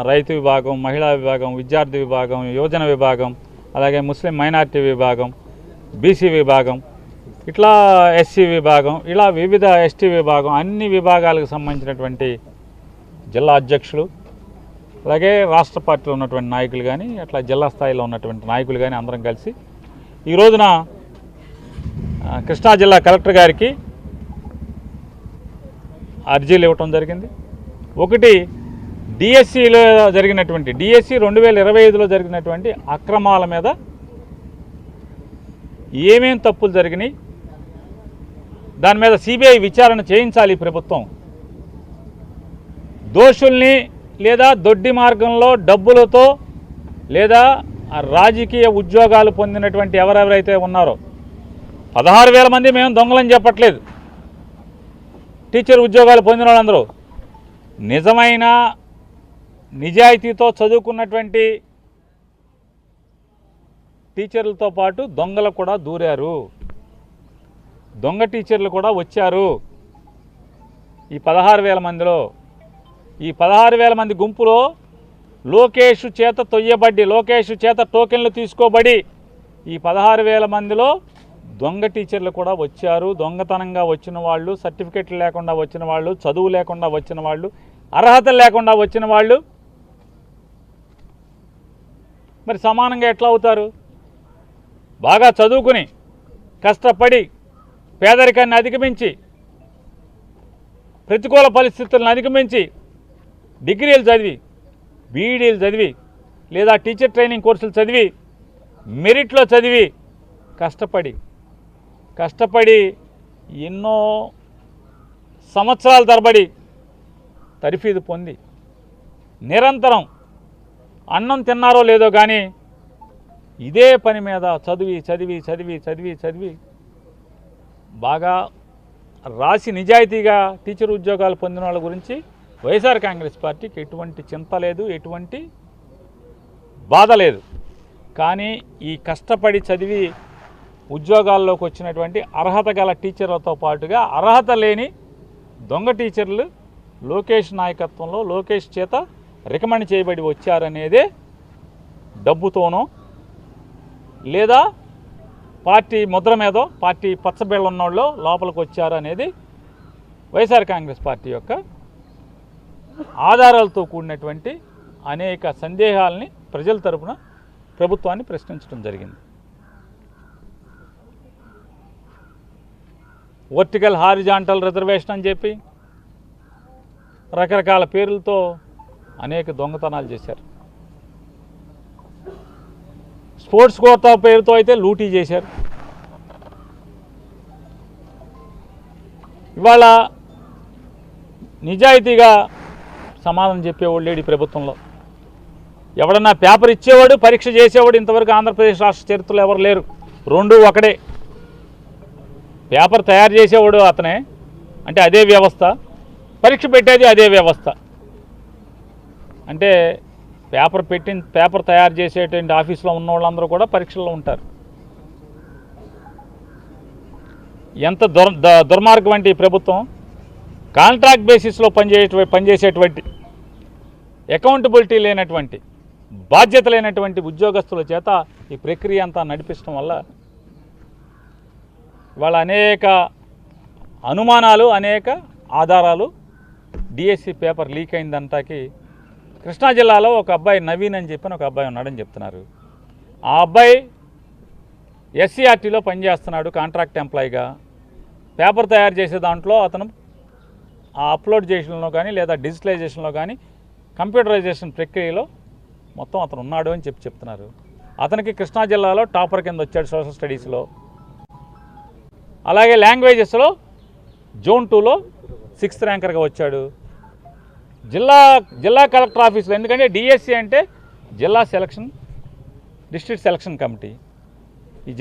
రైతు విభాగం, మహిళా విభాగం, విద్యార్థి విభాగం, యువజన విభాగం, అలాగే ముస్లిం మైనారిటీ విభాగం, బీసీ విభాగం, ఇట్లా ఎస్సీ విభాగం, ఇలా వివిధ ఎస్టీ విభాగం, అన్ని విభాగాలకు సంబంధించినటువంటి జిల్లా అధ్యక్షులు, అలాగే రాష్ట్ర పార్టీలో ఉన్నటువంటి నాయకులు కానీ, అట్లా జిల్లా స్థాయిలో ఉన్నటువంటి నాయకులు కానీ అందరం కలిసి ఈ రోజున కృష్ణా జిల్లా కలెక్టర్ గారికి అర్జీలు ఇవ్వటం జరిగింది. ఒకటి, డిఎస్సిలో జరిగినటువంటి డిఎస్సి 2025లో జరిగినటువంటి అక్రమాల మీద ఏమేం తప్పులు జరిగినాయి, దాని మీద సిబిఐ విచారణ చేయించాలి ప్రభుత్వం. దోషుల్ని లేదా దొడ్డి మార్గంలో డబ్బులతో లేదా రాజకీయ ఉద్యోగాలు పొందినటువంటి ఎవరెవరైతే ఉన్నారో 16,000 మంది మేము దొంగలని చెప్పట్లేదు. టీచర్ ఉద్యోగాలు పొందిన వాళ్ళందరూ నిజమైన నిజాయితీతో చదువుకున్నటువంటి టీచర్లతో పాటు దొంగలు కూడా దూరారు, దొంగ టీచర్లు కూడా వచ్చారు. ఈ 16,000 మందిలో, ఈ 16,000 మంది గుంపులో లోకేష్ చేత తొయ్యబడి, లోకేష్ చేత టోకెన్లు తీసుకోబడి ఈ 16,000 మందిలో దొంగ టీచర్లు కూడా వచ్చారు. దొంగతనంగా వచ్చిన వాళ్ళు, సర్టిఫికెట్లు లేకుండా వచ్చిన వాళ్ళు, చదువు లేకుండా వచ్చిన వాళ్ళు, అర్హత లేకుండా వచ్చిన వాళ్ళు మరి సమానంగా ఎట్లా అవుతారు? బాగా చదువుకుని కష్టపడి పేదరికాన్ని అధిగమించి ప్రతికూల పరిస్థితులను అధిగమించి డిగ్రీలు చదివి, బీఈడీలు చదివి లేదా టీచర్ ట్రైనింగ్ కోర్సులు చదివి మెరిట్లో చదివి కష్టపడి ఎన్నో సంవత్సరాల తరబడి తరఫీదు పొంది నిరంతరం అన్నం తిన్నారో లేదో కానీ ఇదే పని మీద చదివి బాగా రాసి నిజాయితీగా టీచర్ ఉద్యోగాలు పొందిన వాళ్ళ గురించి వైఎస్ఆర్ కాంగ్రెస్ పార్టీకి ఎటువంటి చింత లేదు, ఎటువంటి బాధ లేదు. కానీ ఈ కష్టపడి చదివి ఉద్యోగాల్లోకి వచ్చినటువంటి అర్హత గల టీచర్లతో పాటుగా అర్హత లేని దొంగ టీచర్లు లోకేష్ నాయకత్వంలో లోకేష్ చేత రికమెండ్ చేయబడి వచ్చారనేదే డబ్బుతోనో లేదా పార్టీ ముద్ర మీదో పార్టీ పచ్చబిళ్ళ ఉన్నోళ్ళు లోపలికి వచ్చారు అనేది వైఎస్ఆర్ కాంగ్రెస్ పార్టీ యొక్క ఆధారాలతో కూడినటువంటి అనేక సందేహాలని ప్రజల తరపున ప్రభుత్వాన్ని ప్రశ్నించడం జరిగింది. వర్టికల్ హారిజాంటల్ రిజర్వేషన్ అని చెప్పి రకరకాల పేర్లతో అనేక దొంగతనాలు చేశారు. స్పోర్ట్స్ కోటా పేరుతో అయితే లూటీ చేశారు. ఇవాళ నిజాయితీగా సమాధానం చెప్పేవాడు లేడు ఈ ప్రభుత్వంలో. ఎవడన్నా పేపర్ ఇచ్చేవాడు, పరీక్ష చేసేవాడు ఇంతవరకు ఆంధ్రప్రదేశ్ రాష్ట్ర చరిత్రలో ఎవరు లేరు. రెండు ఒకడే. పేపర్ తయారు చేసేవాడు అతనే, అంటే అదే వ్యవస్థ, పరీక్ష పెట్టేది అదే వ్యవస్థ. అంటే పేపర్ తయారు చేసేటువంటి ఆఫీసులో ఉన్న వాళ్ళందరూ కూడా పరీక్షల్లో ఉంటారు. ఎంత దుర్మార్గం అంటే ఈ ప్రభుత్వం కాంట్రాక్ట్ బేసిస్లో పనిచేసేటువంటి అకౌంటబిలిటీ లేనటువంటి, బాధ్యత లేనటువంటి ఉద్యోగస్తుల చేత ఈ ప్రక్రియ అంతా నడిపించడం వల్ల వాళ్ళ అనేక అనుమానాలు, అనేక ఆధారాలు డిఎస్సి పేపర్ లీక్ అయిందంటాకి కృష్ణా జిల్లాలో ఒక అబ్బాయి నవీన్ అని చెప్పిన ఒక అబ్బాయి ఉన్నాడని చెప్తున్నారు. ఆ అబ్బాయి ఎస్సీఆర్టీలో పనిచేస్తున్నాడు కాంట్రాక్ట్ ఎంప్లాయీగా. పేపర్ తయారు చేసే దాంట్లో అతను ఆ అప్లోడ్ చేసడంలో కానీ లేదా డిజిటలైజేషన్లో కానీ కంప్యూటరైజేషన్ ప్రక్రియలో మొత్తం అతను ఉన్నాడు అని చెప్తున్నారు. అతనికి కృష్ణా జిల్లాలో టాపర్ కింద వచ్చాడు సోషల్ స్టడీస్లో. అలాగే లాంగ్వేజెస్లో జోన్ 2లో 6th ర్యాంకర్గా వచ్చాడు. జిల్లా కలెక్టర్ ఆఫీసులో, ఎందుకంటే డిఎస్సి అంటే డిస్ట్రిక్ట్ సెలక్షన్ కమిటీ. ఈ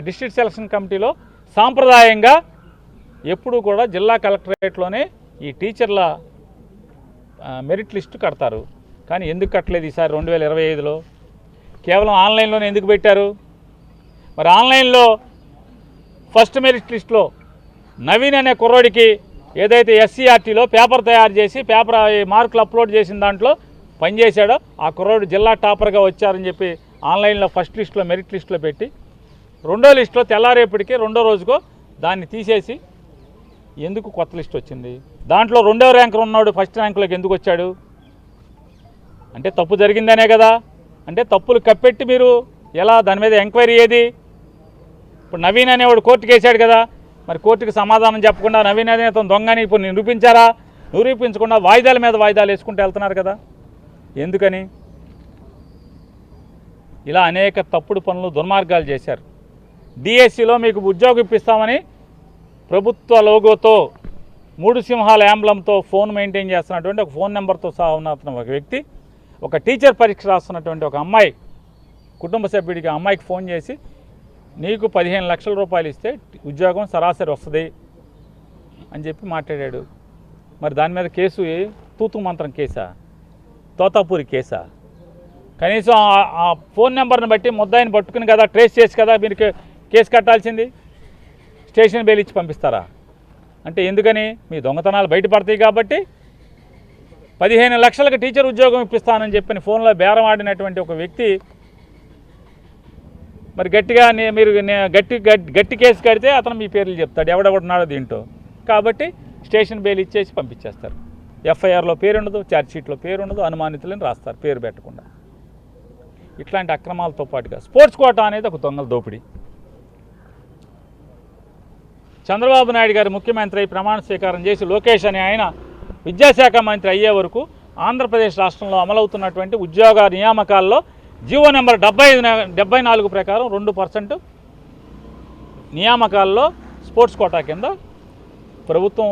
డిస్ట్రిక్ట్ సెలక్షన్ కమిటీలో సాంప్రదాయంగా ఎప్పుడు కూడా జిల్లా కలెక్టరేట్లోనే ఈ టీచర్ల మెరిట్ లిస్టు కడతారు. కానీ ఎందుకు కట్టలేదు ఈసారి 2025లో? కేవలం ఆన్లైన్లోనే ఎందుకు పెట్టారు? మరి ఆన్లైన్లో ఫస్ట్ మెరిట్ లిస్టులో నవీన్ అనే కుర్రోడికి ఏదైతే ఎస్సీఆర్టీలో పేపర్ తయారు చేసి మార్కులు అప్లోడ్ చేసిన దాంట్లో పనిచేశాడో ఆ కుర్రోడు జిల్లా టాపర్గా వచ్చారని చెప్పి ఆన్లైన్లో ఫస్ట్ లిస్టులో మెరిట్ లిస్టులో పెట్టి రెండో లిస్టులో తెల్లారేపటికి రెండో రోజుకో దాన్ని తీసేసి ఎందుకు కొత్త లిస్ట్ వచ్చింది? దాంట్లో రెండో ర్యాంకర్ ఉన్నాడు ఫస్ట్ ర్యాంకులోకి ఎందుకు వచ్చాడు? అంటే తప్పు జరిగిందనే కదా. అంటే తప్పులు కప్పెట్టి మీరు ఎలా దాని మీద ఎంక్వైరీ ఏది? ఇప్పుడు నవీన్ అనేవాడు కోర్టుకు వేసాడు కదా, మరి కోర్టుకి సమాధానం చెప్పకుండా నవీన్ అనే అతను దొంగని ఇప్పుడు నిరూపించారా? నిరూపించకుండా వాయిదాల మీద వాయిదాలు వేసుకుంటూ వెళ్తున్నారు కదా. ఎందుకని? ఇలా అనేక తప్పుడు పనులు దుర్మార్గాలు చేశారు. డిఎస్సిలో మీకు ఉద్యోగం ఇప్పిస్తామని ప్రభుత్వ లోగోతో 3 సింహాల యాంబ్లంతో ఫోన్ మెయింటైన్ చేస్తున్నటువంటి ఒక ఫోన్ నెంబర్తో సహా ఉన్న ఒక వ్యక్తి ఒక టీచర్ పరీక్ష రాస్తున్నటువంటి ఒక అమ్మాయి కుటుంబ సభ్యుడికి ఆ అమ్మాయికి ఫోన్ చేసి నీకు 15 లక్షల రూపాయలు ఇస్తే ఉద్యోగం సరాసరి వస్తుంది అని చెప్పి మాట్లాడాడు. మరి దాని మీద కేసు తూతు మంత్రం కేసా, తోతాపూరి కేసా? కనీసం ఆ ఫోన్ నెంబర్ని బట్టి ముద్దాయిని పట్టుకుని కదా ట్రేస్ చేసి కదా మీరు కేసు కట్టాల్సింది. స్టేషన్ బెయిల్ ఇచ్చి పంపిస్తారా? అంటే ఎందుకని? మీ దొంగతనాలు బయటపడతాయి కాబట్టి 15 లక్షలకు టీచర్ ఉద్యోగం ఇప్పిస్తానని చెప్పని ఫోన్లో బేరం ఆడినటువంటి ఒక వ్యక్తి మరి గట్టిగా మీరు గట్టి కేసు కడితే అతను మీ పేర్లు చెప్తాడు ఎవడెవడున్నాడో దీంట్లో. కాబట్టి స్టేషన్ బెయిల్ ఇచ్చేసి పంపించేస్తారు. ఎఫ్ఐఆర్లో పేరు ఉండదు, ఛార్జ్షీట్లో పేరు ఉండదు, అనుమానితులని రాస్తారు పేరు పెట్టకుండా. ఇట్లాంటి అక్రమాలతో పాటుగా స్పోర్ట్స్ కోటా అనేది ఒక దొంగల దోపిడీ. చంద్రబాబు నాయుడు గారు ముఖ్యమంత్రి అయి ప్రమాణ స్వీకారం చేసి లోకేష్ అనే ఆయన విద్యాశాఖ మంత్రి అయ్యే వరకు ఆంధ్రప్రదేశ్ రాష్ట్రంలో అమలవుతున్నటువంటి ఉద్యోగ నియామకాల్లో జీవో నెంబర్ 74 ప్రకారం 2% నియామకాల్లో స్పోర్ట్స్ కోటా కింద ప్రభుత్వం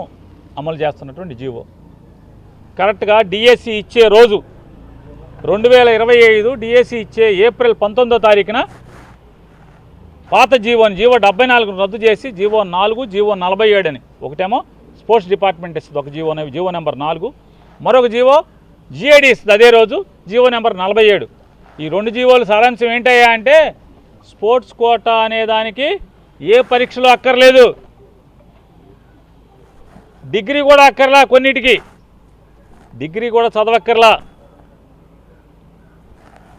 అమలు చేస్తున్నటువంటి జీవో. కరెక్ట్గా డిఎస్సి ఇచ్చే రోజు 2025 డిఎస్సి ఇచ్చే ఏప్రిల్ 19వ తారీఖున పాత జీవో 74 రద్దు చేసి జీవో 4, జీవో 47 అని ఒకటేమో స్పోర్ట్స్ డిపార్ట్మెంట్ ఇస్తుంది ఒక జీవో నెంబర్ 4, మరొక జీవో జిఐడి ఇస్తుంది అదే రోజు జీవో నెంబర్ 47. ఈ 2 జీవోలు సారాంశం ఏంటయ్యా అంటే స్పోర్ట్స్ కోటా అనేదానికి ఏ పరీక్షలు అక్కర్లేదు, డిగ్రీ కూడా అక్కర్లా, కొన్నిటికి డిగ్రీ కూడా చదవక్కర్లా,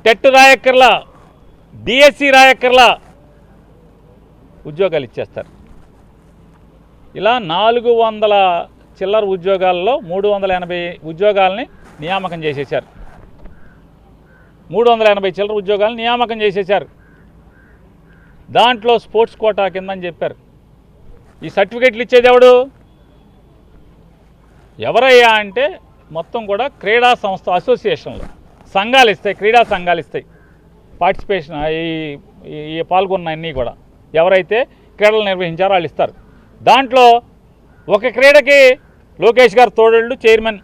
టెట్ రాయక్కర్లా, డిఎస్సి రాయక్కర్లా, ఉద్యోగాలు ఇచ్చేస్తారు. ఇలా 400 చిల్లర ఉద్యోగాల్లో 380 ఉద్యోగాలని నియామకం చేసేశారు. 380 చిల్లర ఉద్యోగాలను నియామకం చేసేశారు. దాంట్లో స్పోర్ట్స్ కోటా కిందని చెప్పారు. ఈ సర్టిఫికెట్లు ఇచ్చేది ఎవరయ్యా అంటే మొత్తం కూడా క్రీడా సంస్థ అసోసియేషన్లు సంఘాలు ఇస్తాయి, క్రీడా సంఘాలు ఇస్తాయి. పార్టిసిపేషన్ ఈ పాల్గొన్న అన్నీ కూడా ఎవరైతే క్రీడలు నిర్వహించారో వాళ్ళు ఇస్తారు. దాంట్లో ఒక క్రీడకి లోకేష్ గారు తోడళ్ళు చైర్మన్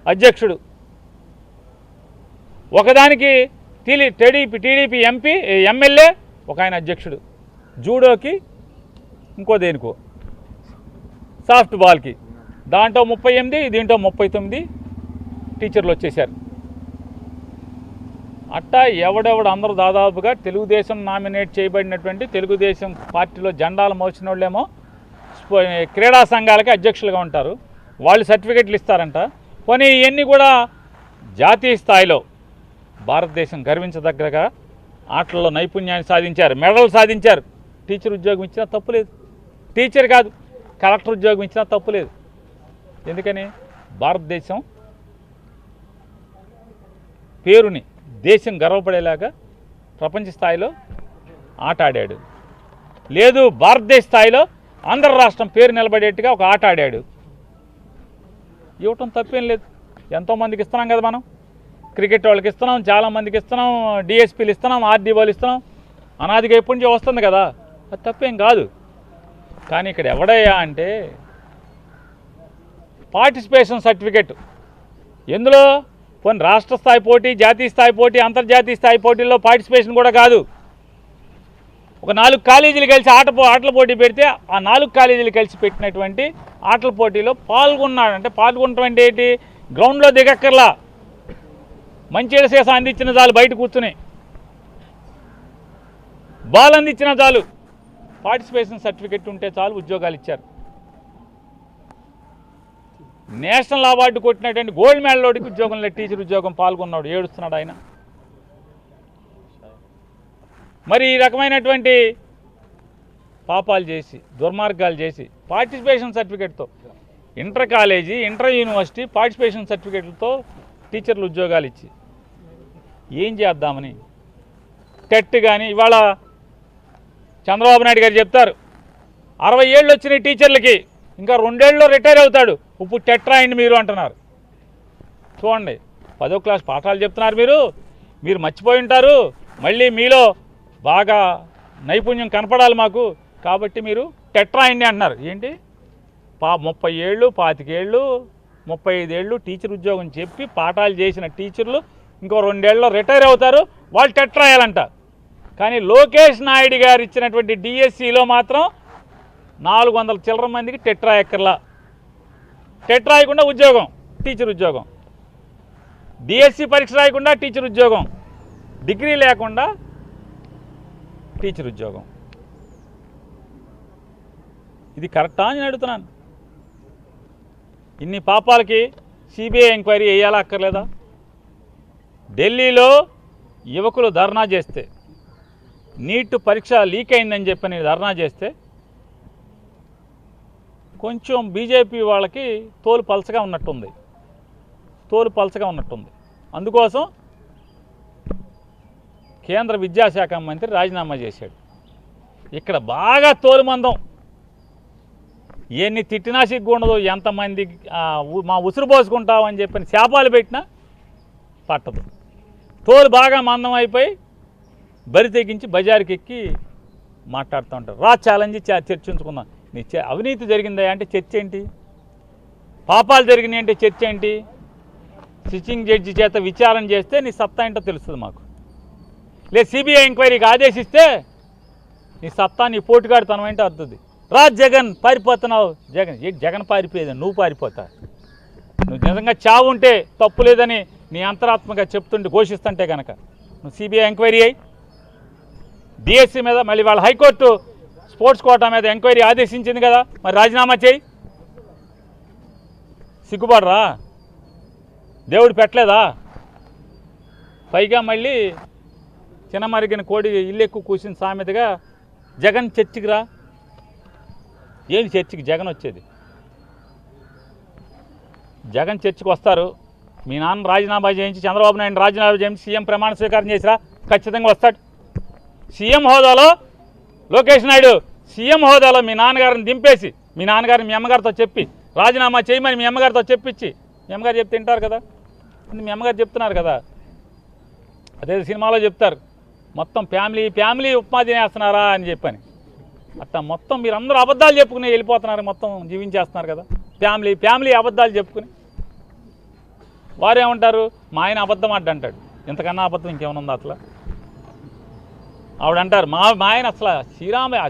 అధ్యక్షుడు, ఒకదానికి టీడీపీ ఎమ్మెల్యే ఒక ఆయన అధ్యక్షుడు, జూడోకి ఇంకో దేనికో సాఫ్ట్ బాల్కి దాంట్లో 38 దీంట్లో 39 టీచర్లు వచ్చేసారు. అట్టా ఎవడెవడు అందరూ దాదాపుగా తెలుగుదేశం నామినేట్ చేయబడినటువంటి తెలుగుదేశం పార్టీలో జెండాలు మోసిన వాళ్ళేమో క్రీడా సంఘాలకి అధ్యక్షులుగా ఉంటారు, వాళ్ళు సర్టిఫికెట్లు ఇస్తారంట. పోనీ ఇవన్నీ కూడా జాతీయ స్థాయిలో భారతదేశం గర్వించదగ్గగా ఆటల్లో నైపుణ్యాన్ని సాధించారు, మెడల్ సాధించారు. టీచర్ ఉద్యోగం ఇచ్చినా తప్పులేదు, టీచర్ కాదు కలెక్టర్ ఉద్యోగం ఇచ్చినా తప్పులేదు. ఎందుకని? భారతదేశం పేరుని దేశం గర్వపడేలాగా ప్రపంచ స్థాయిలో ఆట ఆడాడు. లేదు భారతదేశ స్థాయిలో ఆంధ్ర రాష్ట్రం పేరు నిలబడేట్టుగా ఒక ఆట ఆడాడు. ఇవ్వటం తప్పేం లేదు, ఎంతోమందికి ఇస్తున్నాం కదా మనం. క్రికెట్ వాళ్ళకి ఇస్తున్నాం, చాలామందికి ఇస్తున్నాం, డిఎస్పీలు ఇస్తున్నాం, ఆర్డీఓలు ఇస్తున్నాం, అనాదిగా ఎప్పటి నుంచో వస్తుంది కదా, అది తప్పేం కాదు. కానీ ఇక్కడ ఎవడయ్యా అంటే పార్టిసిపేషన్ సర్టిఫికెట్ ఎందులో కొన్ని రాష్ట్ర స్థాయి పోటీ, జాతీయ స్థాయి పోటీ, అంతర్జాతీయ స్థాయి పోటీల్లో పార్టిసిపేషన్ కూడా కాదు. ఒక 4 కాలేజీలు కలిసి ఆటల పోటీ పెడితే ఆ 4 కాలేజీలు కలిసి పెట్టినటువంటి ఆటల పోటీలో పాల్గొన్నాడు. అంటే పాల్గొనటం అంటే ఏంటి? గ్రౌండ్లో దిగక్కర్లా, మంచి సీసా అందించిన చాలు, బయట కూర్చుని బాల్ అందించిన చాలు, పార్టిసిపేషన్ సర్టిఫికెట్ ఉంటే చాలు ఉద్యోగాలు ఇచ్చారు. నేషనల్ అవార్డు కొట్టినటువంటి గోల్డ్ మెడలోడికి ఉద్యోగంలో టీచర్ ఉద్యోగం పాల్గొన్నాడు, ఏడుస్తున్నాడు ఆయన. మరి ఈ రకమైనటువంటి పాపాలు చేసి దుర్మార్గాలు చేసి పార్టిసిపేషన్ సర్టిఫికేట్తో inter college, inter university participation సర్టిఫికేట్లతో టీచర్లు ఉద్యోగాలు ఇచ్చి ఏం చేద్దామని టెట్ కానీ ఇవాళ చంద్రబాబు నాయుడు గారు చెప్తారు 60 ఏళ్ళు వచ్చినాయి టీచర్లకి, ఇంకా 2 ఏళ్ళలో రిటైర్ అవుతాడు, ఇప్పుడు టెట్ రాయండి మీరు అంటున్నారు. చూడండి, 10వ క్లాస్ పాఠాలు చెప్తున్నారు మీరు మర్చిపోయి ఉంటారు. మళ్ళీ మీలో బాగా నైపుణ్యం కనపడాలి మాకు, కాబట్టి మీరు టెట్ రాయండి అంటున్నారు. ఏంటి 30 ఏళ్ళు 25 ఏళ్ళు 35 ఏళ్ళు టీచర్ ఉద్యోగం చెప్పి పాఠాలు చేసిన టీచర్లు ఇంకో 2 ఏళ్ళలో రిటైర్ అవుతారు, వాళ్ళు టెట్ రాయాలంట. కానీ లోకేష్ నాయుడు గారు ఇచ్చినటువంటి డిఎస్సిలో మాత్రం 400 చిల్లర మందికి టెట్ రాయక్కర్లా, టెట్ రాయకుండా ఉద్యోగం, టీచర్ ఉద్యోగం. డిఎస్సి పరీక్ష రాయకుండా టీచర్ ఉద్యోగం, డిగ్రీ లేకుండా టీచర్ ఉద్యోగం. ఇది కరెక్టా అని అడుగుతున్నాను. ఇన్ని పాపాలకి సిబిఐ ఎంక్వైరీ వేయాలా అక్కర్లేదా? ఢిల్లీలో యువకులు ధర్నా చేస్తే, నీట్ పరీక్ష లీక్ అయిందని చెప్పని ధర్నా చేస్తే కొంచెం బీజేపీ వాళ్ళకి తోలు పలచగా ఉన్నట్టుంది. అందుకోసం కేంద్ర విద్యాశాఖ మంత్రి రాజీనామా చేశాడు. ఇక్కడ బాగా తోలుమందం, ఎన్ని తిట్టినా సిగ్గుండదు, ఎంతమంది మా ఉసురు పోసుకుంటామని చెప్పని శాపాలు పెట్టినా పట్టదు. తోలు బాగా మందం అయిపోయి బరి తెగించి బజారుకి ఎక్కి మాట్లాడుతూ ఉంటారు. ఛాలెంజ్ చర్చించుకుందాం. నీ అవినీతి జరిగిందా అంటే చర్చ ఏంటి? పాపాలు జరిగినాయి అంటే చర్చ ఏంటి? సిట్టింగ్ జడ్జి చేత విచారణ చేస్తే నీ సత్తా ఏంటో తెలుస్తుంది మాకు. లేదు సిబిఐ ఎంక్వైరీకి ఆదేశిస్తే నీ సత్తా, నీ పోటుగాడుతనం ఏంటో అర్థది. జగన్ పారిపోతున్నావు. జగన్ పారిపోయేది, నువ్వు పారిపోతా. నువ్వు నిజంగా చావు ఉంటే తప్పు లేదని నీ అంతరాత్మగా చెప్తుంటే ఘోషిస్తుంటే కనుక నువ్వు సిబిఐ ఎంక్వైరీ అయ్యి డిఎస్సి మీద, మళ్ళీ వాళ్ళ హైకోర్టు స్పోర్ట్స్ కోటా మీద ఎంక్వైరీ ఆదేశించింది కదా, మరి రాజీనామా చేయి. సిగ్గుపడరా? దేవుడు పెట్టలేదా? పైగా మళ్ళీ చిన్నమరిగిన కోడి ఇల్లు ఎక్కువ కూర్చుని సామెతగా జగన్ చర్చికి రా. ఏంటి చర్చికి జగన్ వచ్చేది? జగన్ చర్చికి వస్తారు, మీ నాన్న రాజీనామా చేయించి చంద్రబాబు నాయుడు రాజీనామా చేయించి సీఎం ప్రమాణ స్వీకారం చేసిరా, ఖచ్చితంగా వస్తాడు. సీఎం హోదాలో లోకేష్ నాయుడు సీఎం హోదాలో మీ నాన్నగారిని దింపేసి, మీ నాన్నగారిని మీ అమ్మగారితో చెప్పి రాజీనామా చేయమని మీ అమ్మగారితో చెప్పించి, మీ అమ్మగారు చెప్తే తింటారు కదా, మీ అమ్మగారు చెప్తున్నారు కదా, అదే సినిమాలో చెప్తారు మొత్తం ఫ్యామిలీ ఉప్మా తినేస్తున్నారా అని చెప్పని. అట్లా మొత్తం మీరు అందరూ అబద్ధాలు చెప్పుకుని వెళ్ళిపోతున్నారు, మొత్తం జీవించేస్తున్నారు కదా. ఫ్యామిలీ అబద్ధాలు చెప్పుకుని వారేమంటారు, మా ఆయన అబద్ధం అంటాడు. ఇంతకన్నా అబద్ధం ఇంకేమన్నా అట్లా? ఆవిడంటారు మా ఆయన అసలు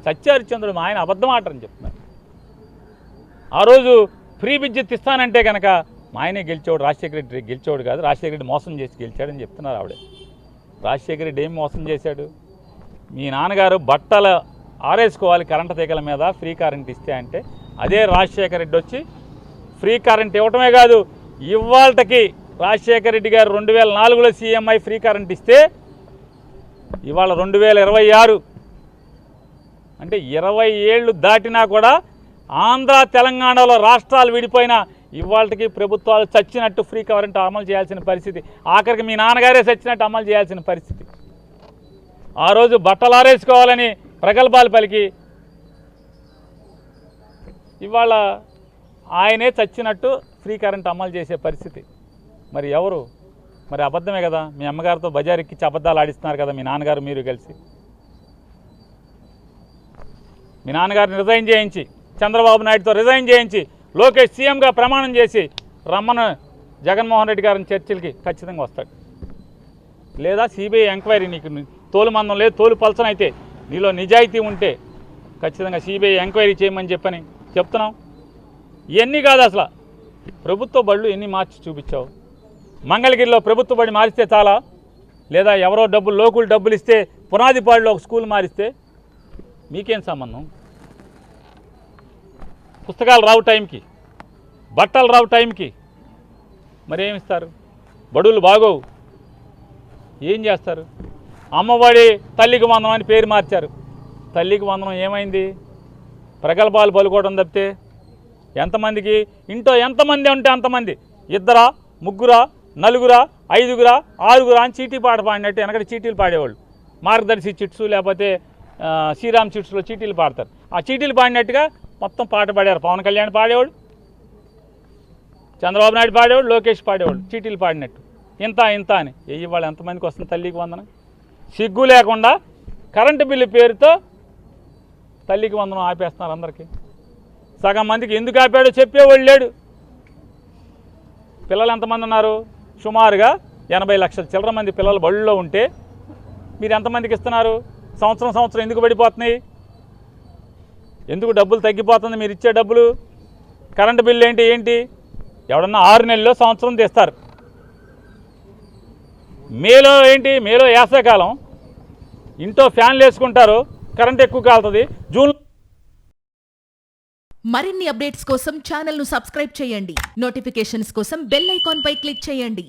సత్యహరిశ్చంద్రుడు మా ఆయన అబద్ధం ఆడరని చెప్తున్నారు. ఆ రోజు ఫ్రీ విద్యుత్ ఇస్తానంటే కనుక మా ఆయనే గెలిచేవాడు, రాజశేఖర రెడ్డి గెలిచేవాడు కాదు, రాజశేఖర రెడ్డి మోసం చేసి గెలిచాడని చెప్తున్నారు ఆవిడే. రాజశేఖర రెడ్డి ఏం మోసం చేశాడు? మీ నాన్నగారు బట్టలు ఆరేసుకోవాలి కరెంటు తీగల మీద ఫ్రీ కరెంట్ ఇస్తే అంటే, అదే రాజశేఖర రెడ్డి వచ్చి ఫ్రీ కరెంట్ ఇవ్వటమే కాదు, ఇవాళకి రాజశేఖర రెడ్డి గారు 2004లో సీఎంఐ ఫ్రీ కరెంట్ ఇస్తే ఇవాళ 2026 అంటే 20 ఏళ్ళు దాటినా కూడా ఆంధ్ర తెలంగాణలో రాష్ట్రాలు విడిపోయినా ఇవాళకి ప్రభుత్వాలు చచ్చినట్టు ఫ్రీ కరెంట్ అమలు చేయాల్సిన పరిస్థితి. ఆఖరికి మీ నాన్నగారే చచ్చినట్టు అమలు చేయాల్సిన పరిస్థితి. ఆ రోజు బట్టలు ఆరేసుకోవాలని ప్రగల్భాలు పలికి ఇవాళ ఆయనే చచ్చినట్టు ఫ్రీ కరెంట్ అమలు చేసే పరిస్థితి. మరి ఎవరు? మరి అబద్ధమే కదా. మీ అమ్మగారితో బజార్ ఎక్కించి అబద్ధాలు ఆడిస్తున్నారు కదా మీ నాన్నగారు మీరు కలిసి. మీ నాన్నగారిని రిజైన్ చేయించి, చంద్రబాబు నాయుడుతో రిజైన్ చేయించి, లోకేష్ సీఎంగా ప్రమాణం చేసి రమ్మను జగన్మోహన్ రెడ్డి గారిని చర్చలకి ఖచ్చితంగా వస్తాడు. లేదా సిబిఐ ఎంక్వైరీ, నీకు తోలుమందం లేదు, తోలు పలసనైతే నీలో నిజాయితీ ఉంటే ఖచ్చితంగా సిబిఐ ఎంక్వైరీ చేయమని చెప్పని చెప్తున్నాం. ఇవన్నీ కాదు అసలు. ప్రభుత్వ బళ్ళు ఎన్ని మార్చి చూపించావు? మంగళగిరిలో ప్రభుత్వ బడి మారిస్తే చాలా, లేదా ఎవరో లోకులు డబ్బులు ఇస్తే పునాదిపాడులో ఒక స్కూల్ మారిస్తే మీకేం సంబంధం? పుస్తకాలు రావు టైంకి, బట్టలు రావు టైంకి, మరి ఏమి ఇస్తారు? బడులు బాగోవు, ఏం చేస్తారు? అమ్మఒడి తల్లికి వందనం అని పేరు మార్చారు. తల్లికి వందనం ఏమైంది? ప్రగల్భాలు పలుకోవడం తప్పితే ఎంతమందికి ఇంట్లో ఎంతమంది ఉంటే అంతమంది, 2, 3, 4, 5, 6 అని చీటీ పాట పాడినట్టు వెనకటి చీటీలు పాడేవాళ్ళు. మార్గదర్శి చిట్స్ లేకపోతే శ్రీరామ్ చిట్స్లో చీటీలు పాడతారు. ఆ చీటీలు పాడినట్టుగా మొత్తం పాట పాడారు. పవన్ కళ్యాణ్ పాడేవాడు, చంద్రబాబు నాయుడు పాడేవాడు, లోకేష్ పాడేవాడు చీటీలు పాడినట్టు. ఇంత అని ఇవాళ ఎంతమందికి వస్తుంది తల్లికి వందనం? సిగ్గు లేకుండా కరెంటు బిల్లు పేరుతో తల్లికి వందనం ఆపేస్తున్నారు అందరికీ. సగం మందికి ఎందుకు ఆపాడో చెప్పేవాళ్ళు లేడు. పిల్లలు ఎంతమంది ఉన్నారు? సుమారుగా 80 లక్షల చిల్లర మంది పిల్లలు బళ్ళలో ఉంటే మీరు ఎంతమందికి ఇస్తున్నారు? సంవత్సరం ఎందుకు పడిపోతున్నాయి? ఎందుకు డబ్బులు తగ్గిపోతుంది మీరు ఇచ్చే డబ్బులు? కరెంటు బిల్లు ఏంటి? ఎవడన్నా 6 నెలల్లో సంవత్సరం తీస్తారు. మేలో మేలో వేసవికాలం, ఇంట్లో ఫ్యాన్లు వేసుకుంటారు, కరెంట్ ఎక్కువ కాలుతుంది. జూన్ మరిన్ని అప్డేట్స్ కోసం ఛానల్ ను సబ్స్క్రైబ్ చేయండి. నోటిఫికేషన్స్ కోసం బెల్ ఐకాన్ పై క్లిక్ చేయండి.